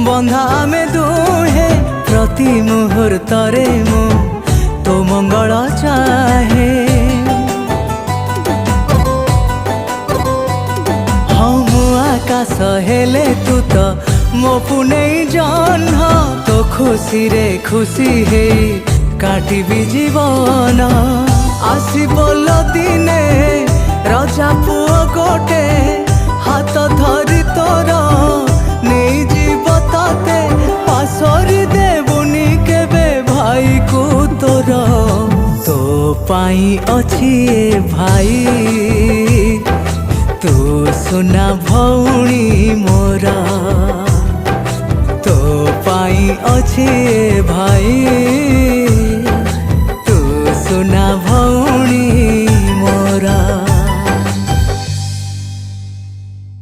बंधा आमे दुहे प्रति मुहूर्तरे मु तो मंगल चाहे। हाँ मु आकाश हेले तू तो मो पुने जन्ह तो खुशी रे खुशी हे काटिबी जीवन। आसी बोल दिने रजा पुओ गोटे हाथ धरी तोर नहीं जीव ताते पासरी देबुनी केबे भाई को तोर। तो पाई अछि ए भाई तू सुना भौणी मोरा। तो पाई अछि ए भाई